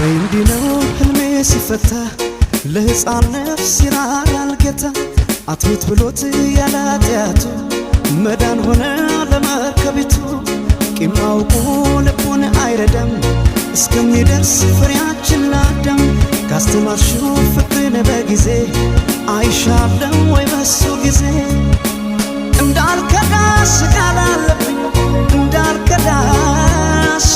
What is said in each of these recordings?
እንዲነው ህልሜ ሲፈታ ለሕፃን ነፍስ ይራራል ጌታ አትሁት ብሎት ያላጢያቱ መዳን ሆነ ለመርከቢቱ ቂም አውቆ ልቡን አይረዳም እስከሚደርስ ፍሬያችን ላዳም ካስተማርሽው ፍቅርን በጊዜ አይሻለም ወይ በሱ ጊዜ እንዳልከዳሽ ቃል አለብኝ እንዳልከዳሽ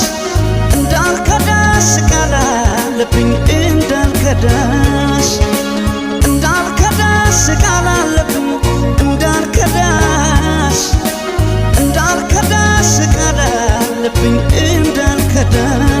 ቃል አለብኝ እንዳልከዳሽ ቃል አለብኝ እንዳልከዳሽ ቃል አለብኝ እንዳልከዳሽ